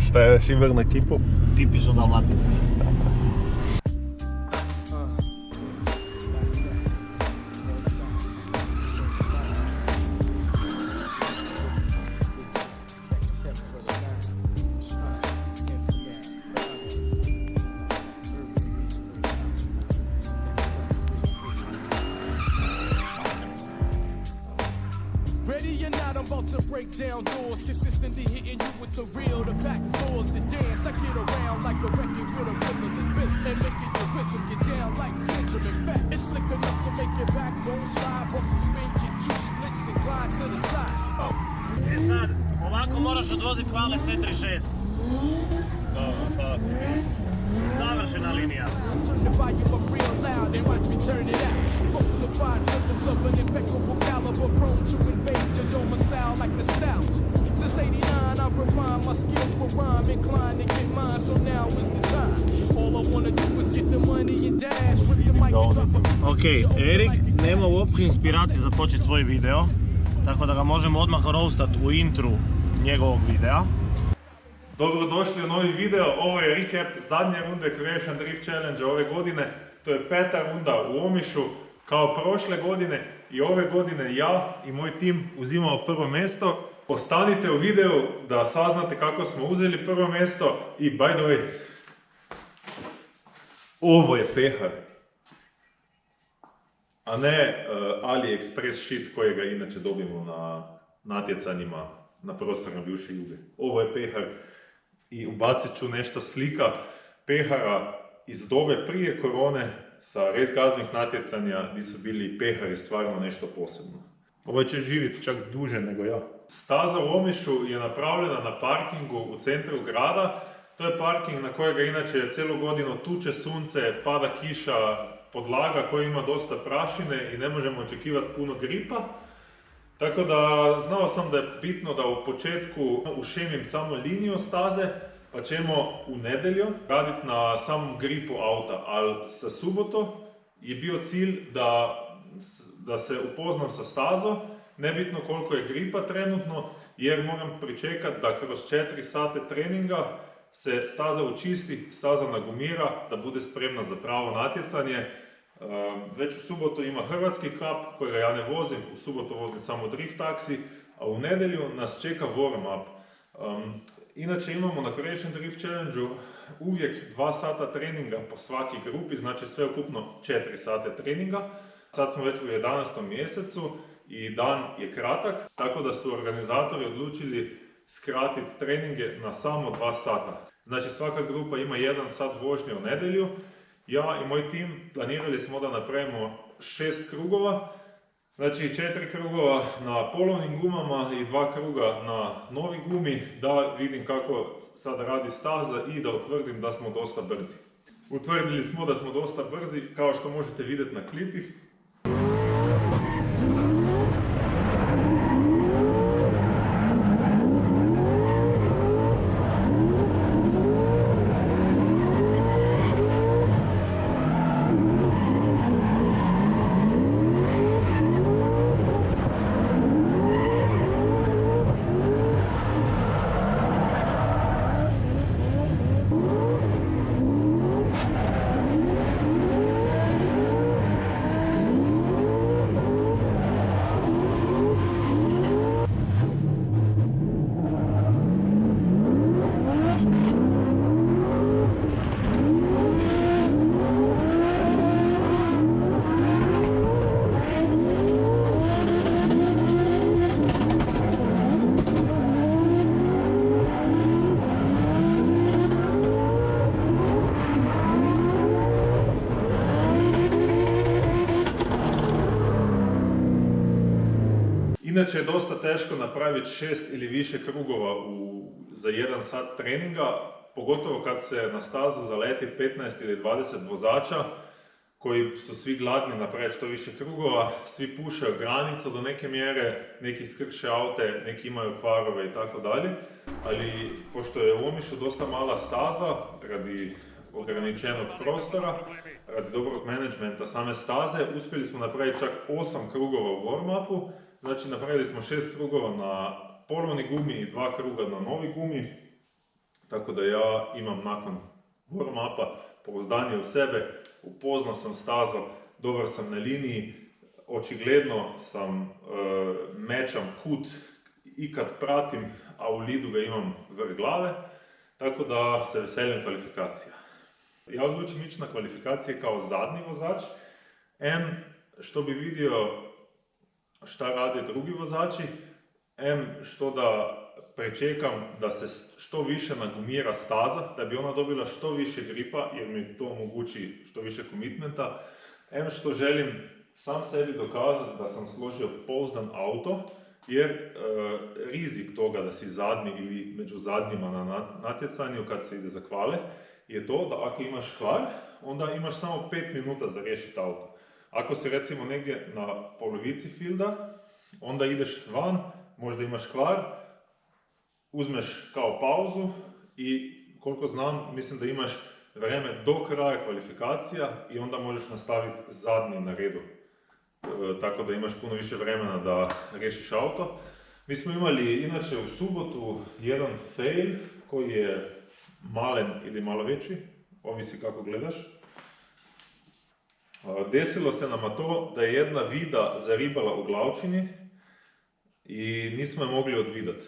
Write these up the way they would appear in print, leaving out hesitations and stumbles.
Šta je još Iver na kipu? Tipično dalmatinski. Ready or not, I'm about to break down doors, consistently hitting you with the real, the back floors, the dance. I get around like a record with a rhythm that's bit and making your wisdom get down like Benjamin Fat. It's slick enough to make your backbone slide, bust a spin, get two splits and glide to the side. Oh. E sad, ovako moraš odvoziti hvale sve 36. Savršena linija. Turn the volume up real loud and watch me turn it out. Fortified rhythms of an impeccable caliber, prone to invade your domicile like nostalgia. Since '89, I've refined my skill for rhyme, inclined to get mine, so now is the time. All I wanna do is get the money and dash, rip the mic and drop a Ok, Erik nema uopće inspiracije za početi svoj video, tako da ga možemo odmah roastat u intru njegovog videa. Dobrodošli u novi video, ovo je recap zadnje runde Croatian Drift Challenge ove godine. To je 5. runda u Omišu, kao prošle godine i ove godine ja i moj tim uzimamo prvo mjesto. Ostanite u videu da saznate kako smo uzeli prvo mjesto i by the way, ovo je pehar, a ne AliExpress shit kojega inače dobimo na natjecanjima na prostorima bivše Juge. Ovo je pehar i ubacit ću nešto slika pehara iz dobe prije korone sa race gaznih natjecanja gdje su bili pehari stvarno nešto posebno. Ovo će živjeti čak duže nego ja. Staza u Omišu je napravljena na parkingu u centru grada. To je parking na kojega inače cijelu godinu tuče sunce, pada kiša, podlaga koja ima dosta prašine i ne možemo očekivati puno gripa. Tako da znao sam da je bitno da u početku ušemim samo liniju staze, pa ćemo u nedjelju raditi na samom gripu auta, ali sa suboto je bio cilj da se upoznam sa stazom, nebitno koliko je gripa trenutno, jer moram pričekati da kroz 4 sate treninga se staza učisti, staza nagumira, da bude spremna za pravo natjecanje. Već u subotu ima hrvatski cup kojega ja ne vozim, u subotu vozim samo drift taksi, a u nedjelju nas čeka warm-up. Inače imamo na Croatian Drift Challenge-u uvijek 2 sata treninga po svaki grupi, znači sve ukupno 4 sate treninga. Sad smo već u 11. mjesecu i dan je kratak, tako da su organizatori odlučili skratiti treninge na samo 2 sata. Znači svaka grupa ima 1 sat vožnje u nedjelju. Ja i moj tim planirali smo da napravimo 6 krugova, znači 4 krugova na polovnim gumama i 2 kruga na novi gumi, da vidim kako sad radi staza i da utvrdim da smo dosta brzi. Utvrdili smo da smo dosta brzi, kao što možete vidjeti na klipih. Inače je dosta teško napraviti 6 ili više krugova za 1 sat treninga, pogotovo kad se na stazu zaleti 15 ili 20 vozača koji su svi gladni napraviti što više krugova, svi pušaju granicu do neke mjere, neki skrše aute, neki imaju kvarove i tako dalje. Ali pošto je u Omišu dosta mala staza radi ograničenog prostora, radi dobrog menadžmenta same staze, uspjeli smo napraviti čak 8 krugova u warm-upu. Znači napravili smo 6 krugova na polovni gumi i 2 kruga na novi gumi. Tako da ja imam nakon warm-upa pouzdanje u sebe, upoznao sam stazu, dobar sam na liniji, očigledno sam mečam kut i kad pratim, a u lidu ga imam vrh glave, tako da se veselim kvalifikacija. Ja odlučim ići na kvalifikacije kao zadnji vozač, što bi vidio šta rade drugi vozači, što da prečekam da se što više nagumira staza, da bi ona dobila što više gripa, jer mi to omogući što više komitmenta, što želim sam sebi dokazati da sam složio pouzdan auto, jer rizik toga da si zadnji ili među zadnjima na natjecanju kad se ide za kvale, je to da ako imaš kvar, onda imaš samo 5 minuta za riješiti auto. Ako si recimo negdje na polovici fielda, onda ideš van, možda imaš kvar, uzmeš kao pauzu i koliko znam, mislim da imaš vrijeme do kraja kvalifikacija i onda možeš nastaviti zadnji na redu. Tako da imaš puno više vremena da riješiš auto. Mi smo imali inače u subotu jedan fail koji je malen ili malo veći, ovisi kako gledaš. Desilo se nama to da je jedna vida zaribala u glavčini i nismo je mogli odvidati.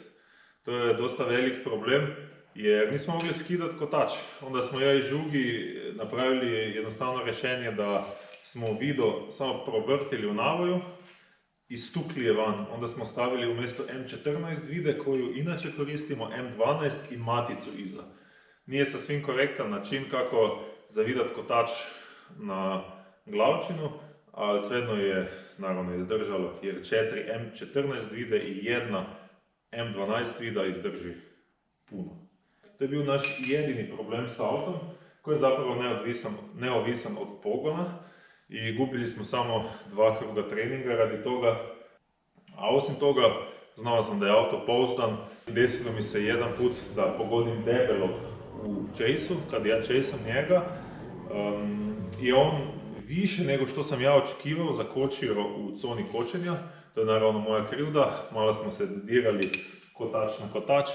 To je dosta velik problem jer nismo mogli skidati kotač. Onda smo ja i Žugi napravili jednostavno rješenje da smo vido samo provrtili u navoju i stukli je van. Onda smo stavili umjesto M14 vide koju inače koristimo M12 i maticu iza. Nije sasvim korektan način kako zavidat kotač na glavčinu, ali svejedno je naravno izdržalo jer 4 M14 vide i jedna M12 vida izdrži puno. To je bio naš jedini problem sa autom koji je zapravo neovisan od pogona i gubili smo samo 2 kruga treninga radi toga. A osim toga, znao sam da je auto pouzdan. Desilo mi se jedan put da pogodim debelog u chase-u, kad ja chase-am njega. I on više nego što sam ja očekivao zakočio u zoni kočenja. To je naravno moja krivda, malo smo se dirali kotač na kotač.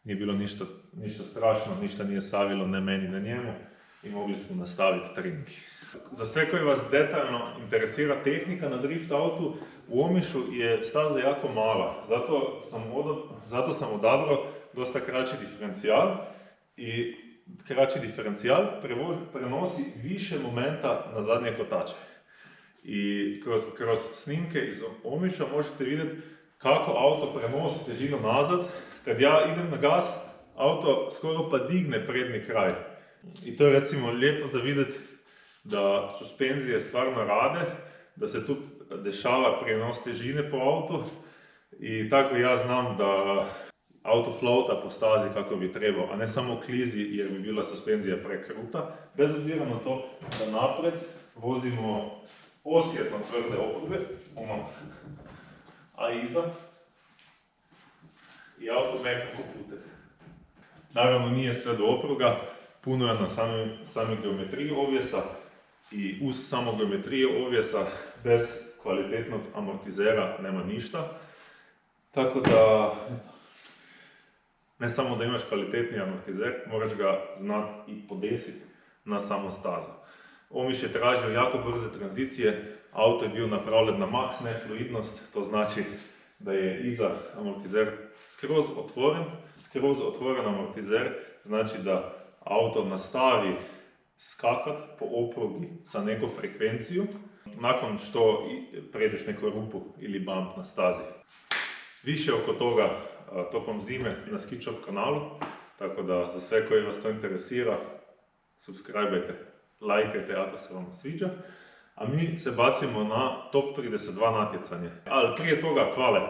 Nije bilo ništa strašno, ništa nije savilo ne meni, ne njemu i mogli smo nastaviti trening. Za sve koji vas detaljno interesira tehnika na drift autu, u Omišu je staza jako mala, zato sam odabrao dosta kraći diferencijal i kraći diferencijal prenosi više momenta na zadnje kotače. I kroz snimke iz Omiša možete vidjeti kako auto prenosi težinu nazad. Kad ja idem na gas, auto skoro pa digne prednji kraj. I to je recimo lijepo za vidjeti da suspenzije stvarno rade, da se tu dešava prijenos težine po autu i tako ja znam da auto floata po stazi kako bi trebao, a ne samo klizi jer bi bila suspenzija prekruta, bez obzira na to da napred vozimo osjetno tvrde oporbe, a iza i auto mekako pute. Naravno nije sve do opruga, puno je na same geometriji ovjesa i uz samo geometriju ovjesa bez kvalitetnog amortizera nema ništa. Tako da, ne samo da imaš kvalitetni amortizer, moraš ga znati i podesiti na samu stazu. Omiš je tražio jako brze tranzicije, auto je bio napravljen na max nefluidnost, to znači da je iza amortizer skroz otvoren amortizer, znači da auto nastavi skakat po oprugi sa neku frekvenciju, nakon što pređeš neku rupu ili bump na stazi. Više oko toga tokom zime na Ski Shop kanalu, tako da za sve koji vas to interesira, subscribe-ajte, lajkajte ako se vam sviđa. A mi se bacimo na top 32 natjecanje. Ali prije toga kvale.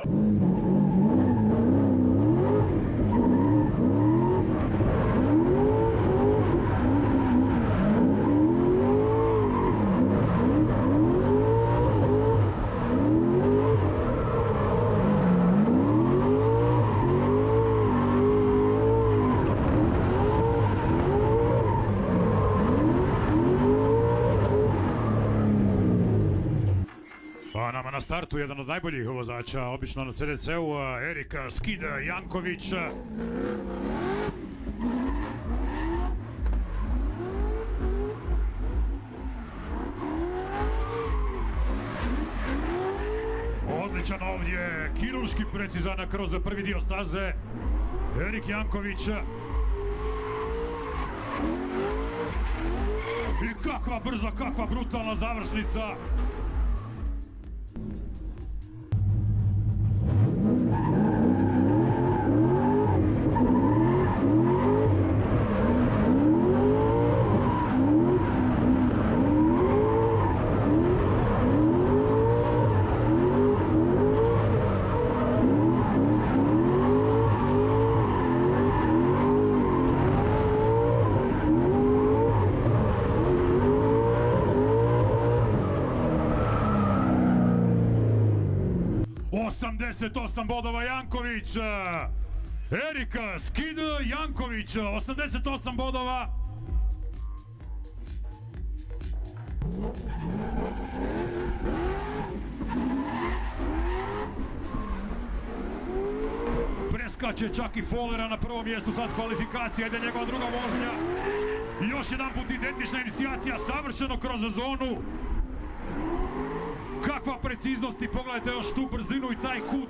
Nama na startu jedan od najboljih vozača, obično na CDC-u, Erik Skid Janković. ovdje kirurški precizan kroz prvi dio staze. Erik Janković. I kakva brza, kakva brutalna završnica. ...88 bodova Janković. Erik Skid Janković, 88 bodova. Preskače čak i Follera na prvom mjestu, sad kvalifikacija, ide njegova druga vožnja. I još jedan put identična inicijacija, savršeno kroz zonu. Kakva preciznost i pogledajte još tu brzinu i taj kut.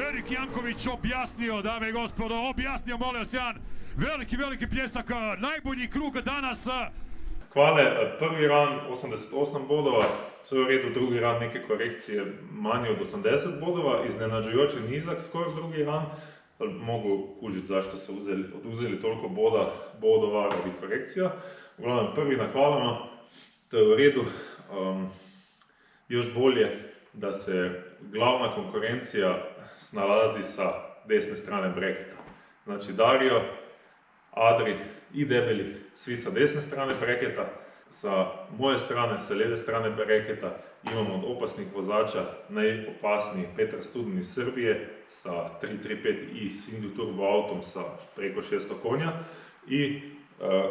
Erik Janković objasnio, dame i gospodo, objasnio, molim vas, jedan veliki pljesak, najbolji krug danas. Kvale, prvi ran 88 bodova, sve u redu, drugi ran neke korekcije manje od 80 bodova, iznenađujući nizak skor s drugi ran, mogu kužiti zašto su oduzeli toliko bodova radi korekcija. Uglavnom, prvi na hvalama, to je u redu, još bolje da se glavna konkurencija snalazi sa desne strane breketa. Znači Dario, Adri i Debeli, svi sa desne strane breketa, sa moje strane, sa lijeve strane breketa imamo od opasnih vozača najopasniji Petar Studin iz Srbije sa 335i single turbo autom sa preko 600 konja i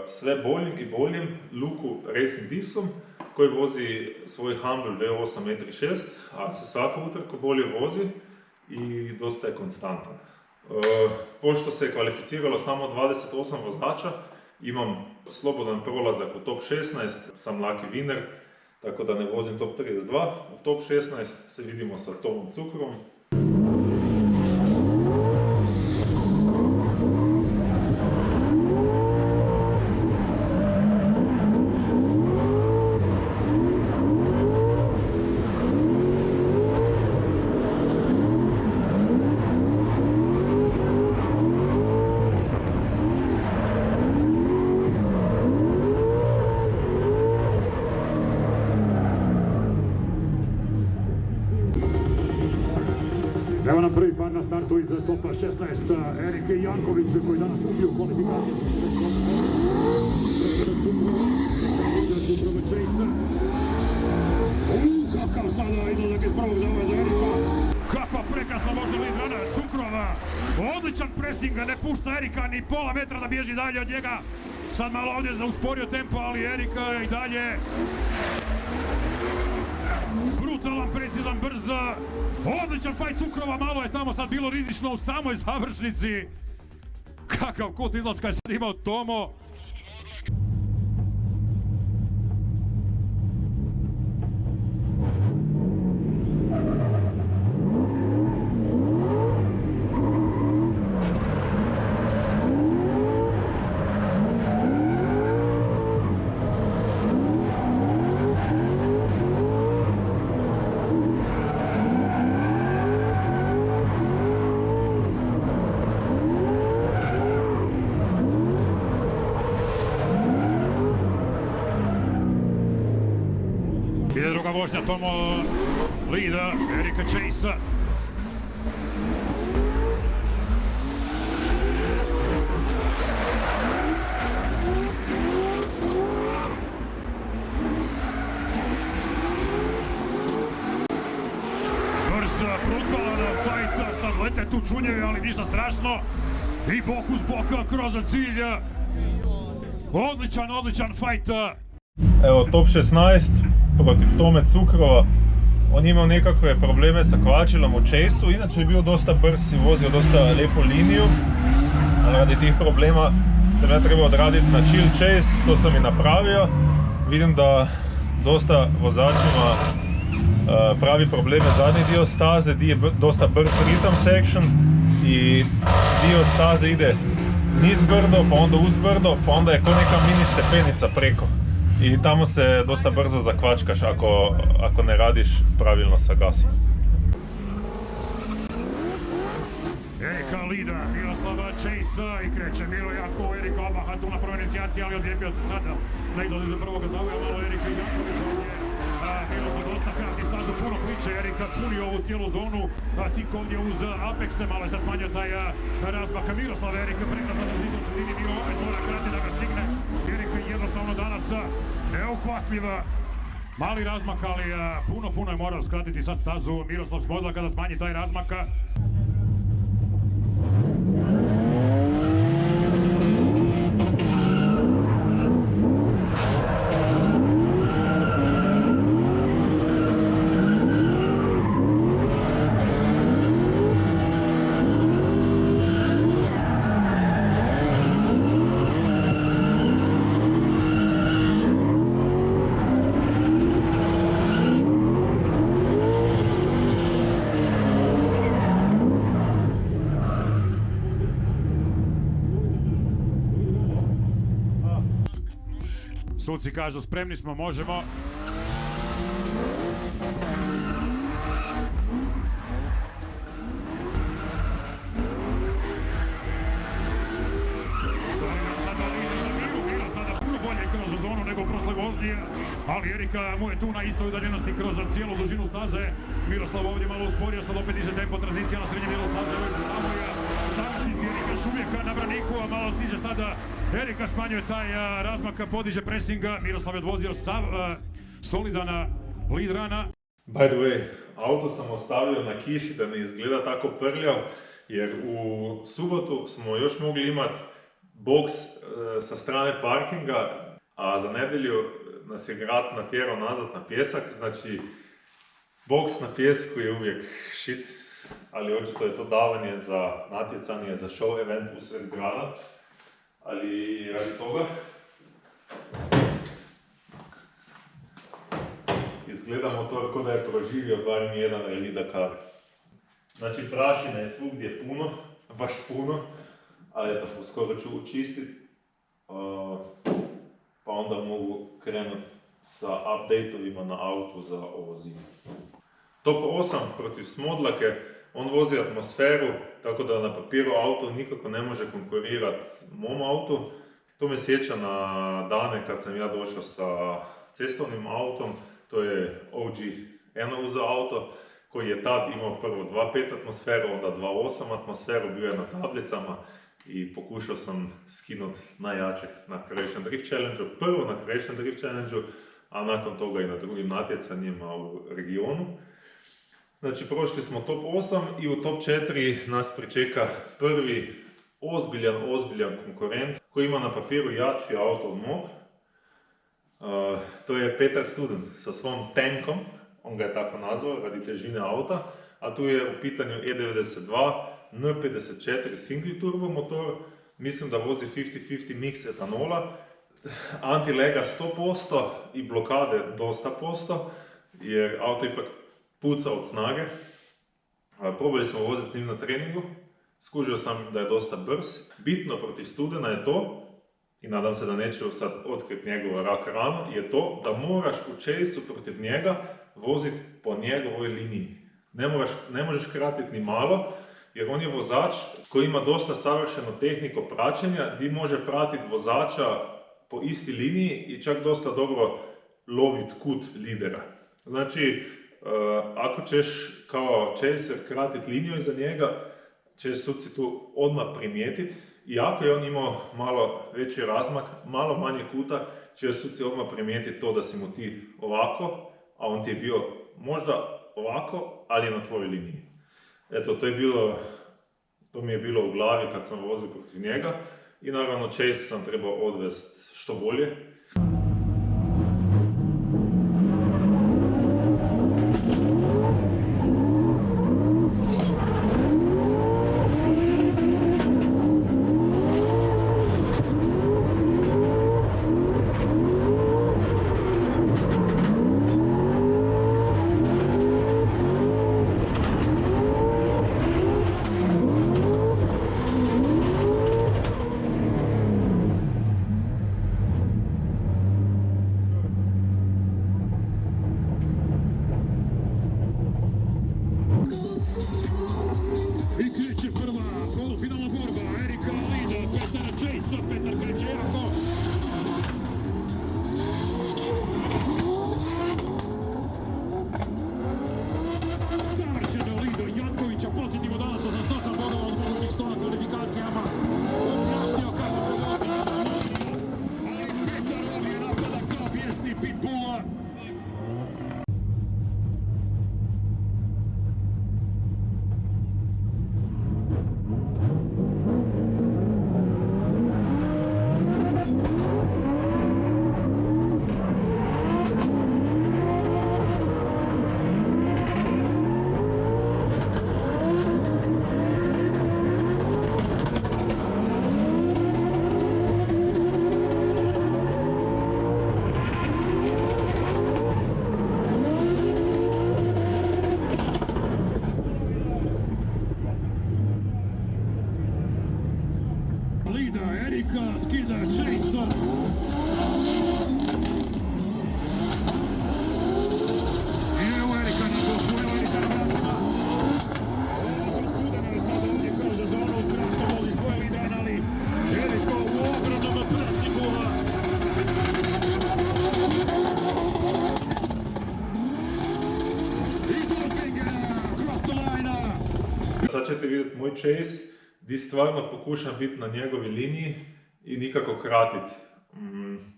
sve boljim i boljim Luku Racing Diffsom koji vozi svoj Humble V8 M36, a se svaku utrku bolje vozi i dosta je konstantan. Pošto se je kvalificiralo samo 28 vozača, imam slobodan prolazak u top 16, sam lucky winner, tako da ne vozim top 32. U top 16 se vidimo sa Tomom Cukrom. Evo nam prvi par na startu iz topa 16, Erik Janković koji danas ubio kvalifikaciju. Kakav sada izlazak iz prvog za Erika. Kakva prekrasna možda lead runner Cukrova. Odličan pressing, ne pušta Erika ni pola metra da bježi dalje od njega. Sad malo ovdje zausporio tempo, ali Erika i dalje. Brutalan, precizan, brz. Odličan fight Cukrova, malo je tamo sad bilo rizično u samoj završnici. Kakav kut izlaska je sad imao Tomo. Ide druga vožnja, Tomo lead, Erika Chase. Brz, brutalan fight, sad lete tu čunjevi, ali ništa strašno. I bok uz bok kroz cilj. Odličan fight. Evo, top 16 protiv Tome Cukrova. On je imao nekakve probleme sa kvačilom u chaseu, inače je bio dosta brz i vozio dosta lijepu liniju. Ali radi tih problema sam ja trebao odraditi na chill chase, to sam i napravio. Vidim da dosta vozačima pravi probleme zadnji dio staze, gdje je dosta brz rhythm section i dio staze ide niz brdo, pa onda uz brdo, pa onda je ko neka mini stepenica preko. I tamo se dosta brzo zakvačkaš ako ne radiš pravilno sa gasom. Erika Lida, Miroslava Chase i kreće Miro jako, Erika Omaha tu na prvoj inicijaciji, ali odlijepio se sada na izlazi za prvoga zauja, malo Erika Janković ovdje. Miroslav dosta krati stazu, puno priče, Erika puni ovu cijelu zonu, tik ovdje uz Apexe, malo je sad smanjio taj razmak. Miroslav, Erika prekazna na zidu sredini, Miro opet mora krati da ga stigne. Erika jednostavno danas neuhvatljiva. Mali razmak, ali puno je morao skratiti sad stazu. Miroslav Smodla kada smanji taj razmak. Suci kažu spremni smo, možemo. Sada puno bolje kroz zonu nego prošle vožnje, ali Erika mu je tu na istoj udaljenosti kroz cijelu dužinu staze. Miroslav ovdje malo usporio, sad opet diže tempo, tranzicija na srednjem dijelu staze, ovdje završnici. Erika još uvijek na braniku, a malo stiže sada. Erika smanjuje taj razmak, podiže presinga, Miroslav je odvozio sav solidan lead rana. By the way, auto sam ostavio na kiši da ne izgleda tako prljav, jer u subotu smo još mogli imati boks sa strane parkinga, a za nedjelju nas je grad natjerao nazad na pjesak, znači boks na pjesku je uvijek shit, ali očito je to davanje za natjecanje, za show event usred grada. Ali radi toga izgleda motor ko da je proživio barem jedan Rally Dakar. Znači prašine je svugdje puno, baš puno, ali eto, uskoro ću učistiti, pa onda mogu krenuti sa update-ovima na autu za ovo zimu. Top 8 protiv Smodlake, on vozi atmosferu, tako da na papiru auto nikako ne može konkurirati mom autu. To me sjeća na dane kad sam ja došao sa cestovnim autom, to je OG Enovuza auto, koji je tad imao prvo 2.5 atmosferu, onda 2.8 atmosferu, bio je na tablicama i pokušao sam skinuti najjačeg na Croatian Drift Challenge-u, prvo na Croatian Drift Challenge-u, a nakon toga i na drugim natjecanjima u regionu. Znači, prošli smo top 8 i u top 4 nas pričeka prvi ozbiljan konkurent koji ima na papiru jači auto od mog. To je Petar Student sa svom tankom, on ga je tako nazvao radi težine auta, a tu je u pitanju E92 N54 single turbo motor, mislim da vozi 50-50 mix etanola, antilega 100% i blokade dosta posto, jer auto ipak puca od snage. Probali smo voziti s njim na treningu, skužio sam da je dosta brz. Bitno protiv Studena je to, i nadam se da neću sad otkriti njegovu rak ranu, je to da moraš u chase-u protiv njega voziti po njegovoj liniji. Ne možeš kratiti ni malo, jer on je vozač koji ima dosta savršeno tehniku praćenja, gdje može pratiti vozača po isti liniji i čak dosta dobro loviti kut lidera. Znači, ako ćeš kao chaser kratiti liniju iza njega, će suci tu odmah primijetiti. Iako je on imao malo veći razmak, malo manje kuta, će suci odmah primijetiti to da si mu ti ovako, a on ti je bio možda ovako, ali je na tvojoj liniji. Eto, to mi je bilo u glavi kad sam vozio protiv njega i naravno chase sam trebao odvesti što bolje. Lida, Erika, skida Chase-a. I evo Erika na boku, evo Erika na vratima. Ovo Studena je sada ovdje kroz zonu, krasno vozi svoj Lidan, ali Erika u ogromnom presingu. Sad ćete vidjeti moj chase, gdje stvarno pokušam biti na njegovi liniji i nikako kratiti.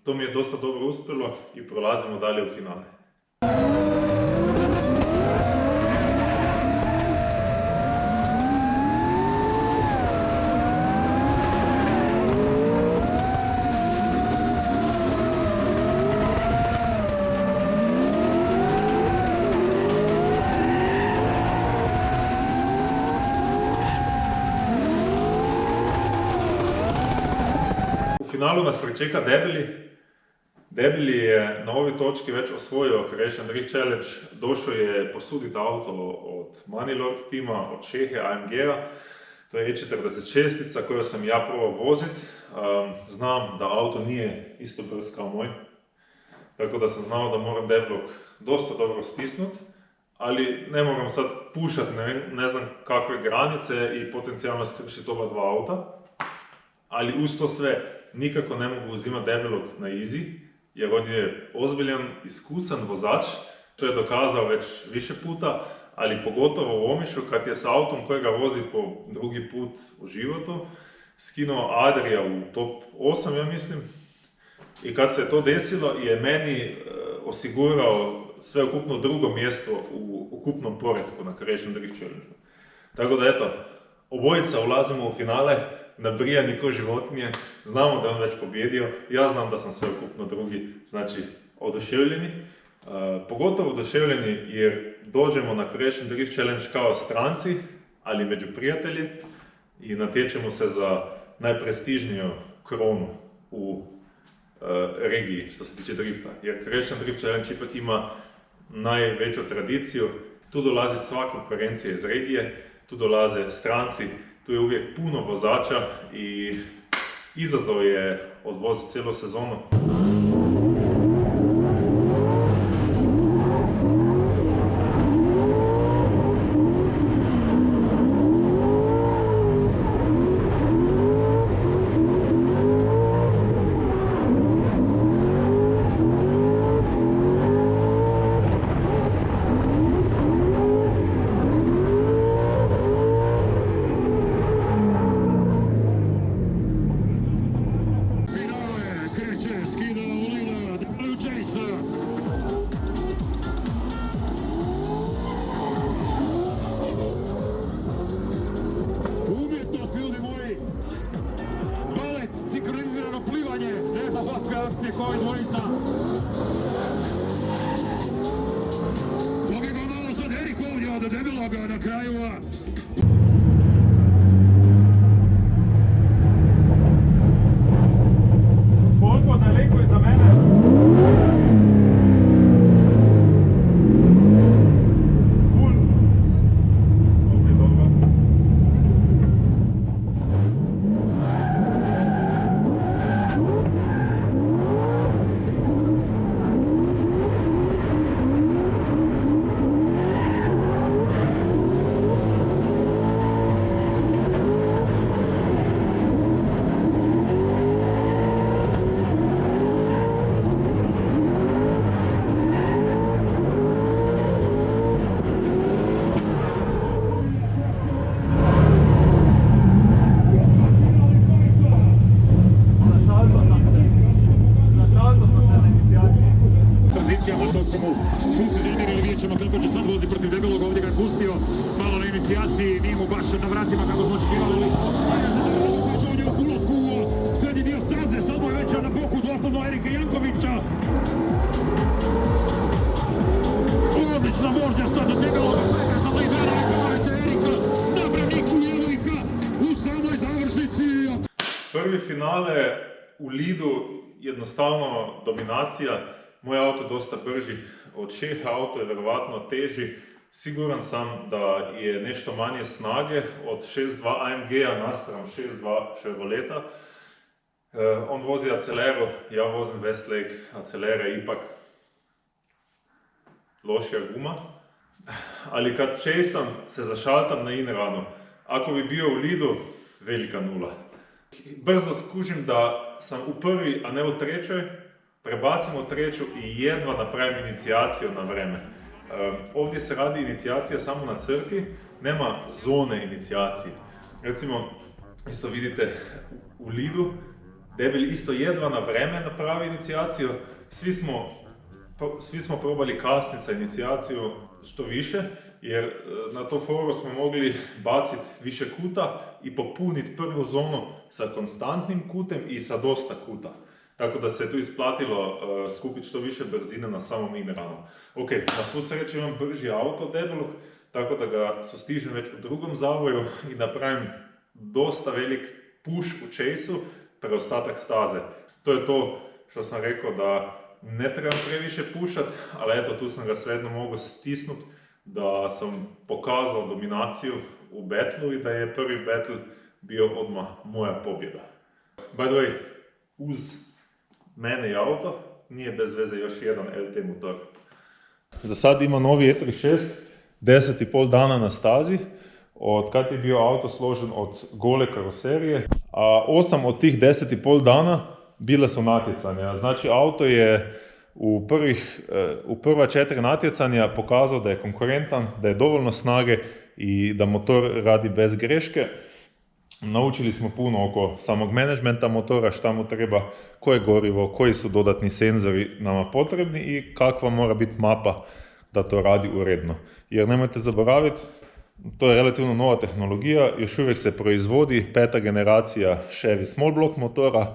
To mi je dosta dobro uspjelo i prolazimo dalje u finale. U finalu nas pričeka Debeli. Debeli je na ovoj točki već osvojio Creation Drift Challenge, došao je posuditi auto od Moneylord tima, od Čehe AMG-a. To je E46-ica koju sam ja probao voziti. Znam da auto nije isto brz kao moj, tako da sam znao da moram Debelog dosta dobro stisnuti, ali ne moram sad pušati ne znam kakve granice i potencijalno skršiti oba dva auta. Ali uz to sve nikako ne mogu uzimati Debelog na easy, jer on je ozbiljan, iskusan vozač, što je dokazao već više puta, ali pogotovo u Omišu kad je s autom kojega vozi po drugi put u životu, skinuo Adria u top 8, ja mislim, i kad se to desilo je meni osigurao sveukupno drugo mjesto u ukupnom poretku na Creation Drift Challenge. Tako da eto, obojica ulazimo u finale, nabrijani ko životinje, znamo da je on već pobjedio, ja znam da sam sveukupno drugi, znači oduševljeni. Pogotovo oduševljeni jer dođemo na Creation Drift Challenge kao stranci, ali među prijatelji i natječemo se za najprestižniju kronu u regiji što se tiče drifta. Jer Creation Drift Challenge ipak ima najveću tradiciju, tu dolazi sva konkurencija iz regije, tu dolaze stranci, tu je uvijek puno vozača i izazov je odvoziti cijelu sezonu. Umjetnost, ljudi moji, balet, sinkronizirano plivanje, nema ovakve akcije kao i dvojica. Pobjegao malo sad Erik ovdje od Debeloga na kraju. Koliko daleko je za mene? Suci zamjerili, vidjet ćemo kako će sad vozi protiv Debelog, ovdje ga je pustio malo na inicijaciji, nije mu baš na vratima kako smo očekivali. Spaja se Debelog, već ovdje u ulasku u srednji dio staze, sad mu je već na boku doslovno Erika Jankovića. Odlična vožnja sad od Debeloga, prekrasno Lidana, i pogledajte Erika na braniku Jelojka u samoj završnici. Prvi finale u Lidu, jednostavno dominacija. Moj auto je dosta brži od Čeha, auto je vjerovatno teži, Siguran sam da je nešto manje snage od 6.2 AMG-a naspram 6.2 Chevroleta. On vozi Acelero, ja vozim Westlake, Acelera je ipak lošija guma. Ali kad česam, se zašaltam na in-ranu. Ako bi bio u lidu, velika nula. Brzo skužim da sam u prvi, a ne u trećoj, prebacim u treću i jedva napravim inicijaciju na vreme. Ovdje se radi inicijacija samo na crti, nema zone inicijacije. Recimo, isto vidite u lidu, Debil isto jedva na vreme napravi inicijaciju, svi smo probali kasniti sa inicijaciju što više, jer na to foru smo mogli baciti više kuta i popuniti prvu zonu sa konstantnim kutem i sa dosta kuta. Tako da se tu isplatilo skupiti što više brzine na samom in-runu. Ok, na svu sreću imam brži auto od debelog, tako da ga sustižem već u drugom zavoju i napravim dosta velik push u chase-u, preostatak staze. To je to što sam rekao da ne trebam previše pušat, ali eto tu sam ga svejedno mogao stisnuti da sam pokazao dominaciju u battlu i da je prvi battle bio odmah moja pobjeda. By the way, uz mene i auto nije bez veze još jedan LT motor. Za sad ima novi E36, 10,5 dana na stazi, od kad je bio auto složen od gole karoserije, a 8 od tih 10,5 dana bile su natjecanja. Znači auto je u prva 4 natjecanja pokazao da je konkurentan, da je dovoljno snage i da motor radi bez greške. Naučili smo puno oko samog menadžmenta motora, šta mu treba, koje gorivo, koji su dodatni senzori nama potrebni i kakva mora biti mapa da to radi uredno. Jer nemojte zaboraviti, to je relativno nova tehnologija, još uvijek se proizvodi 5. generacija Chevy small block motora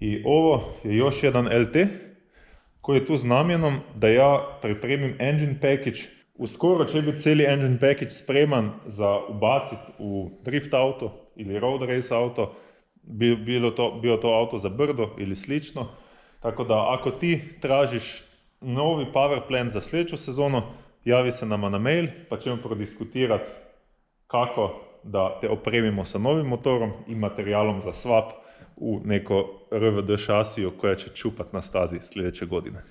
i ovo je još jedan LT koji je tu s namjenom da ja pripremim engine package. Uskoro će biti cijeli engine package spreman za ubaciti u drift auto ili road race auto, bio to auto za brdo ili slično. Tako da ako ti tražiš novi power plan za sljedeću sezonu, javi se nama na mail pa ćemo prodiskutirati kako da te opremimo sa novim motorom i materijalom za swap u neko RVD šasiju koja će čupat na stazi sljedeće godine.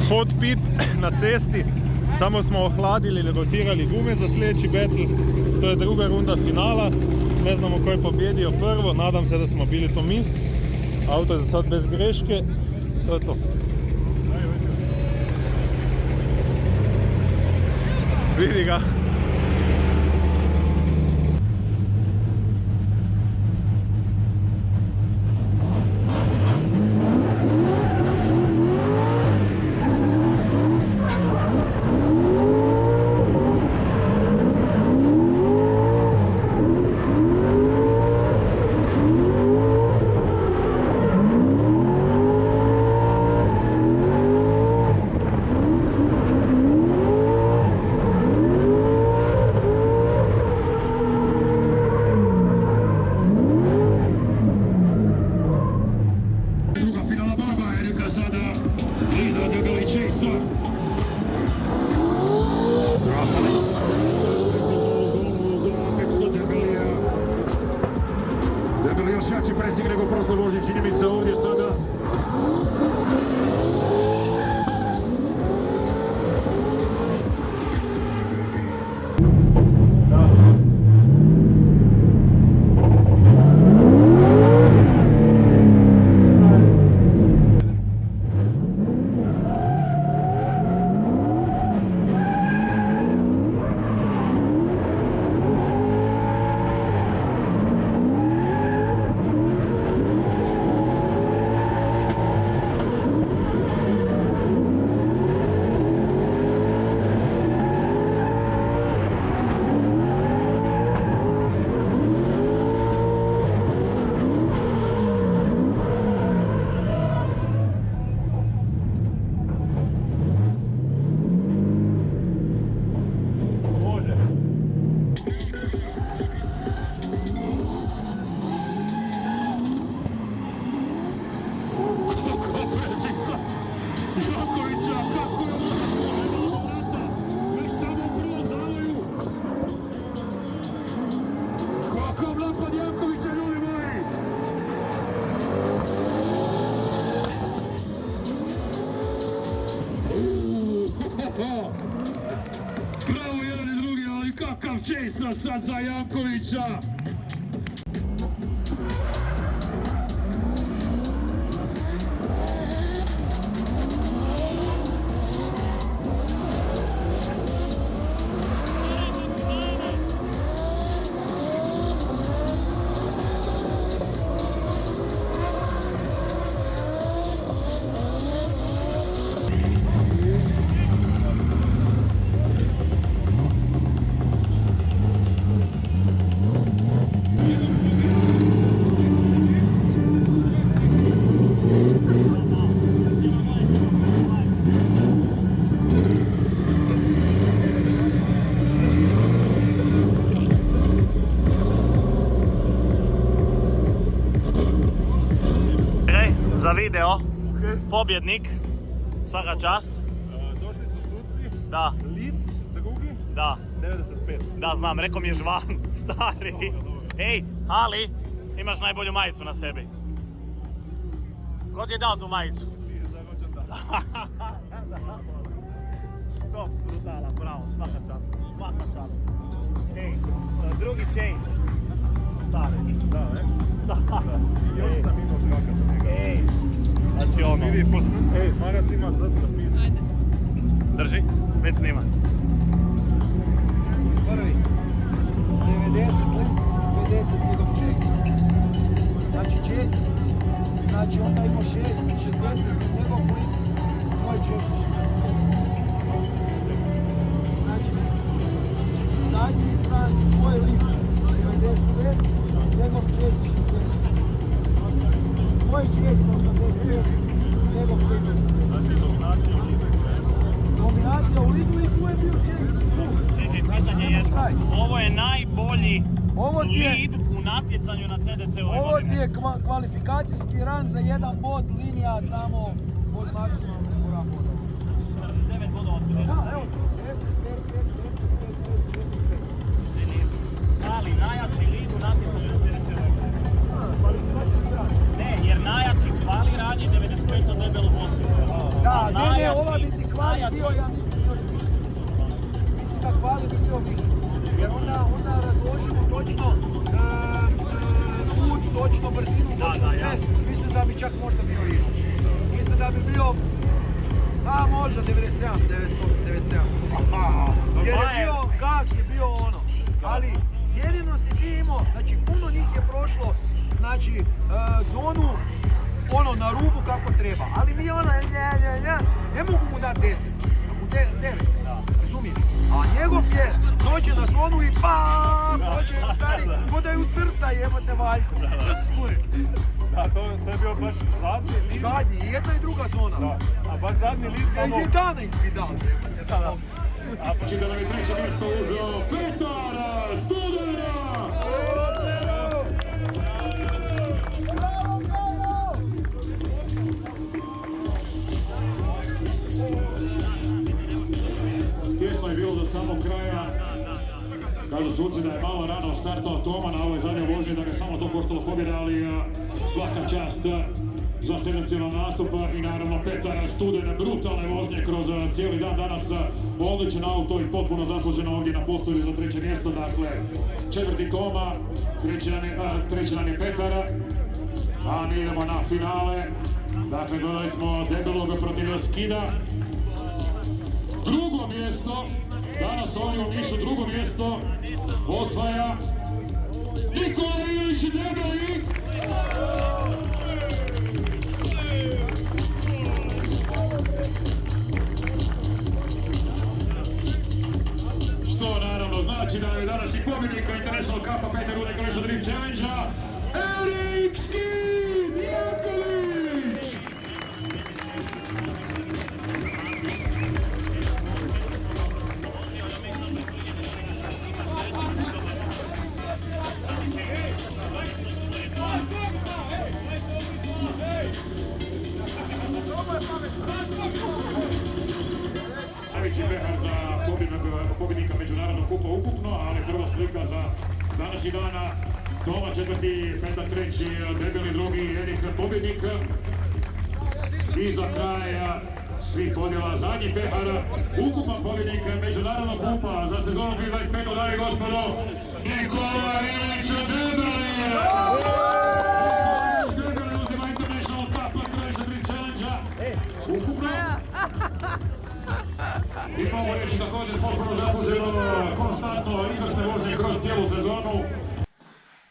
Hot pit na cesti, samo smo ohladili ili rotirali gume za sljedeći battle, to je druga runda finala, ne znamo ko je pobjedio prvo, nadam se da smo bili to mi, auto je za sad bez greške, to je to. Vidi ga. O, bravo jedan i drugi, ali kakav chase sad za Jankovića. Za video, pobjednik, svaka čast. Došli su suci, Da, Lid, drugi, da, 95. da znam, rekao mi je Žvan, stari. Ej, Ali, imaš najbolju majicu na sebi. Ko ti je dao tu majicu? Top, brutala, bravo, svaka čast, svaka čast. Ej, to je drugi chase. Stari. Da, Stari. još sam imao skakati od njega. Ej, znači ono. Vidi, Marac ima sad zapisati. Drži, već snima. Prvi, 90 lip, 50 njegov chase. Znači chase, znači onda ima 60 njegov lip, tvoj chase je 60. Znači, zadnji ekran, tvoj lip, 95, njegov chase 60. Tvoj chase 85, njegov lip 80. Znači, dominacija u Lidu. Dominacija u ligu i tu je bio chase. Čekaj, pitanje je, ovo je najbolji Ovo ti je- lead u natjecanju na CDC ove Ovo ti godine. je kvalifikacijski run za jedan bod, linija samo pod maksimalno pora boda. 49 bodova od 50. Da, evo tu, 10, 5, 5, 10, 5, 5, 4, 5. Ali najjači lead u natjecanju na CDC ove godine. Kvalifikacijski run. Ne, jer najjači kvali radi 95 od debelu Bosu. Da, ne, ova bi ti kvali bio, ja mislim još više. Mislim da kvali bi bio više. Jer onda razložimo točno put, točno brzinu, točno sve. Mislim da bi čak možda bio više. Mislim da bi bio, a možda 97, 98, 97. Jer je bio, gas je bio ono. Ali jedino si ti imao, znači puno njih je prošlo, znači zonu ono na rubu kako treba. Ali mi ona, ne mogu mu dati 10, mogu 9, razumiješ? A njegov je, dođe na zonu i bam, dođe u stari, ko da ju crta jebote valjko. Da, to je bio baš zadnji Lid. Zadnji, i jedna i druga zona. Da, a baš zadnji Lid tamo. 11 bi dao, jebote, da. Znači da nam je treće mjesto uzeo Petar Studena! Tjesno je bilo do samog kraja. Kažu suci da je malo rano startao Toma na ovoj zadnjoj vožnji, da ga je samo to koštalo pobjede, ali svaka čast za selekcionalni nastup i naravno Petar Studen, brutalne vožnje kroz cijeli dan danas, odličan auto i potpuno zasluženo ovdje na postoju za treće mjesto, dakle četvrti Toma, treći nam je Petar, a mi idemo na finale, dakle gledali smo debelog protiv Skida, drugo mjesto, danas ovdje u Nišu drugo mjesto osvaja Nikola Ilić Debeli. Što naravno znači da nam je današnji pobjednik International Cupa Peter Ude Croatia Drift Challenge-a Erik Skid Janković! Najveći pehar za pobjednika međunarodnog kupa ukupno, ali prva slika za današnji dana. Toma četvrti, Petar treći, Debeli drugi, Erik pobjednik. I za kraj svih podjela zadnjih pehara, ukupan pobjednik međunarodnog kupa za sezonu 2025, dame i gospodo, Nikola Ilića Debelje! Debelje uzima International Cup at Treasure Drink Challenge-a. Ukupno. I mogu reći također potpuno zasluženo, konstantno izvrsne vožnje kroz cijelu sezonu.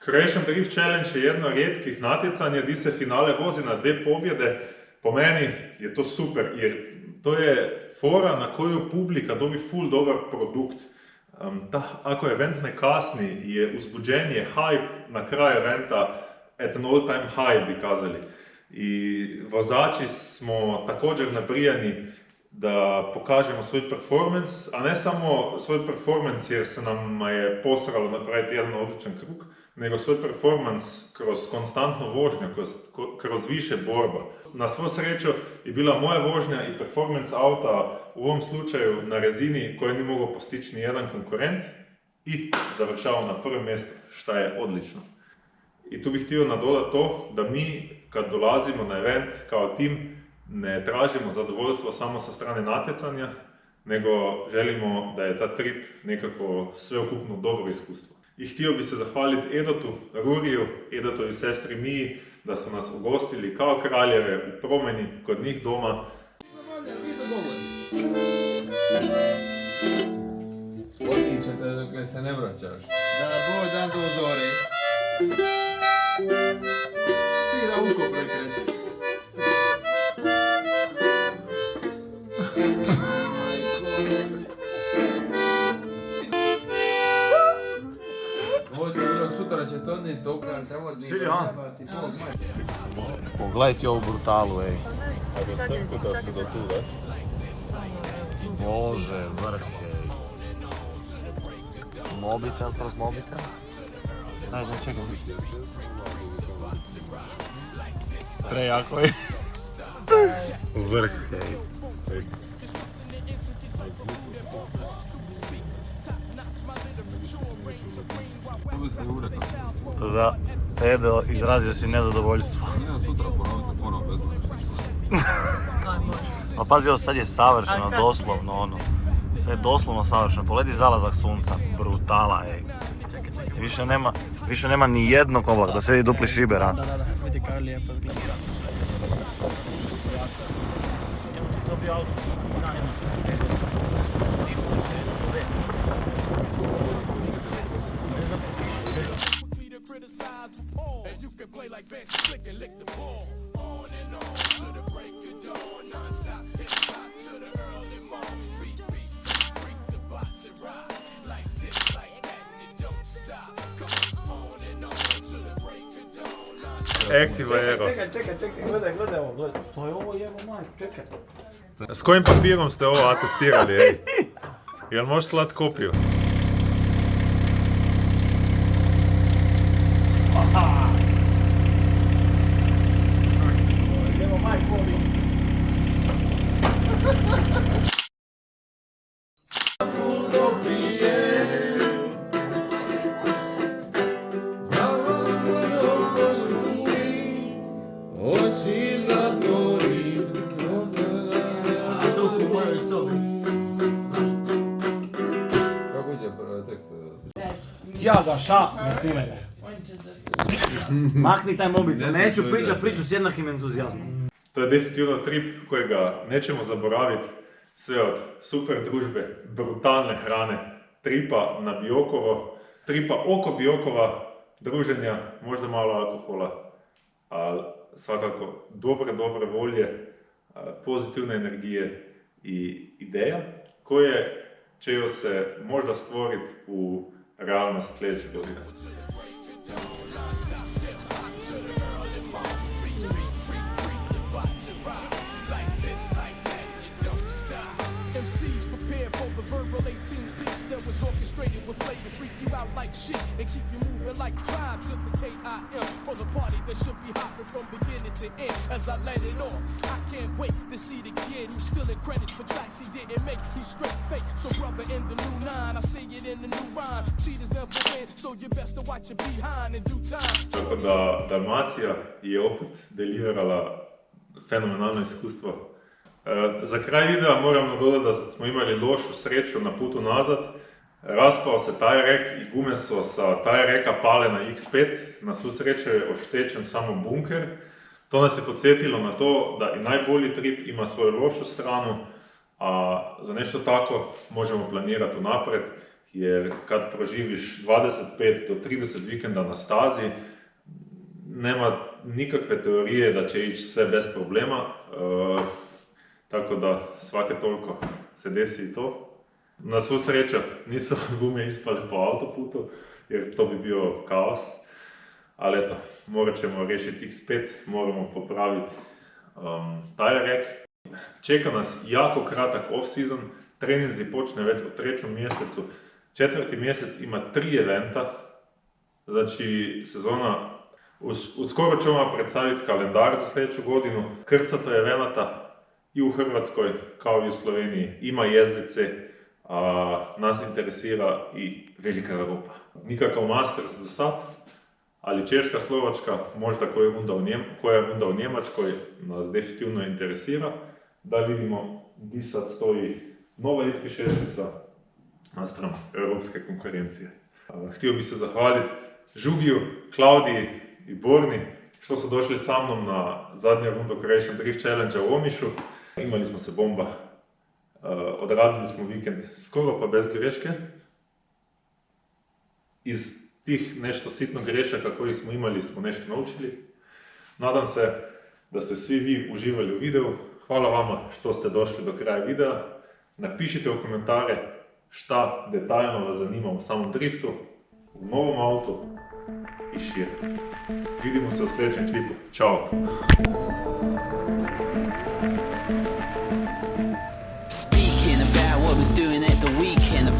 Croatian Drift Challenge je jedno od rijetkih natjecanja gdje se finale vozi na 2 pobjede. Po meni je to super jer to je fora na koju publika dobi full dobar produkt. Ako event ne kasni, je uzbuđenje, hype na kraju eventa at an all time high bi kazali. I vozači smo također nabrijani da pokažemo svoj performance, a ne samo svoj performance jer se nam je posralo napraviti jedan odličan krug, nego svoj performance kroz konstantnu vožnju, kroz više borba. Na svu sreću je bila moja vožnja i performance auta u ovom slučaju na razini koju nije mogao postići ni jedan konkurent i završavao na prvo mjesto, što je odlično. I tu bih htio nadodati to da mi kad dolazimo na event kao tim ne tražimo zadovoljstvo samo sa strane natjecanja, nego želimo da je ta trip nekako sveukupno dobro iskustvo. I htio bi se zahvaliti Edotu, Ruriju, Edotovi sestri Miji, da su nas ugostili kao kraljeve u Promeni, kod njih doma. Odličete dokle se ne vraćaš. Da, boj dan do zore. Svira uko prekreti. Sutra će to ni to Svidio, a? Pogledajte ovu brutalu, ej. Da se do tu, da? Bože, vrh, ej. Mobitel kroz mobitel. Daj, čekaj. Prejako je. Vrh, ej. Da, Edo, izrazio si nezadovoljstvo. sutra ponovno bez Pa pazi, ovo sad je savršeno, doslovno ono. Sad je doslovno savršeno. Poledi zalazak sunca, brutala, ej. Više nema ni jednog ovog, da se vidi dupli šiber, a? Da, vidi kao lijepo izgleda. And you can play like Vince Slick and lick the ball. On and on to the break of dawn, non-stop, hip-hop to the early morning. Beat, freak the box and ride. Like this, like that, and it don't stop. Come on and on to the break of dawn, non-stop. Active Aero. Čekaj, gledaj ovo, gledaj. Što je ovo, jevo majku, čekaj. S kojim papirom ste ovo atestirali, ej? Jel možeš slat kopiju? Jevo majku, ovo mislim. Ja ga ne snimaj me. Makni taj mobitel, neću priču s jednakim entuzijazmom. To je definitivno trip kojega nećemo zaboraviti. Sve od super družbe, brutalne hrane, tripa na Biokovo, tripa oko Biokova, druženja, možda malo alkohola, ali svakako dobre volje, pozitivne energije i ideja koje će se možda stvoriti u realnost sljedeće godine. MCs prepare for the verbal 18 beats that was orchestrated with Flay to freak you out like shit and keep you moving like Tribe to the KIM for the party that should be hopping from beginning to end as I let it off. I can't wait to see the kid who's still in credit for tracks he didn't make. He's straight fake, so brother in the new line, I say it in the new rhyme. Cheaters never win, so you best to watch it behind in due time. Tako da Dalmacija je opet deliverala fenomenalno iskustvo. Za kraj videa moram nadodati da smo imali lošu sreću na putu nazad. Raspao se taj rek i gume su sa taj reka pale na X5. Na svu sreću je oštećen samo bunker. To nas je podsjetilo na to da i najbolji trip ima svoju lošu stranu, a za nešto tako možemo planirati unaprijed, jer kad proživiš 25 do 30 vikenda na stazi, nema nikakve teorije da će ići sve bez problema, tako da svake toliko se desi i to. Na svu sreću nisu gume ispale po autoputu, jer to bi bio kaos. Ali eto, morat ćemo riješiti X5, moramo popraviti taj rek. Čeka nas jako kratak off-season, treninzi počne već u 3. mjesecu. 4. mjesec ima 3 eventa, znači sezona, uskoro ćemo vam predstaviti kalendar za sljedeću godinu. Krcato je evenata i u Hrvatskoj kao i u Sloveniji, ima i SDC, a nas interesira i Velika Europa. Nikakav Masters za sad, ali Češka, Slovačka, možda koja runda u Njemačkoj nas definitivno interesira, da vidimo gdje sad stoji nova It3 naspram europske konkurencije. Htio bih se zahvaliti Žugiju, Klaudiji i Borni što su došli sa mnom na zadnju rundu Croatian Drift Challenge u Omišu. Imali smo se bomba, odradili smo vikend skoro pa bez greške. Iz tih nešto sitno grešaka koji smo imali smo nešto naučili. Nadam se da ste svi vi uživali u videu. Hvala vama što ste došli do kraja videa. Napišite u komentare šta detaljno vas zanima u samom driftu, u novom autu i šire. Vidimo se u sljedećem klipu. Ćao!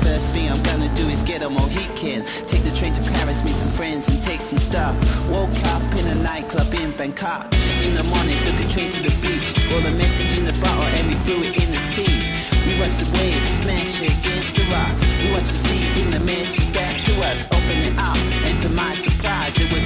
First thing I'm gonna do is get a Mohican. Take the train to Paris, meet some friends and take some stuff. Woke up in a nightclub in Bangkok. In the morning took a train to the beach. Rolled a message in the bottle and we threw it in the sea. We watched the waves smash against the rocks. We watched the sea bring the message back to us. Open it up and to my surprise it was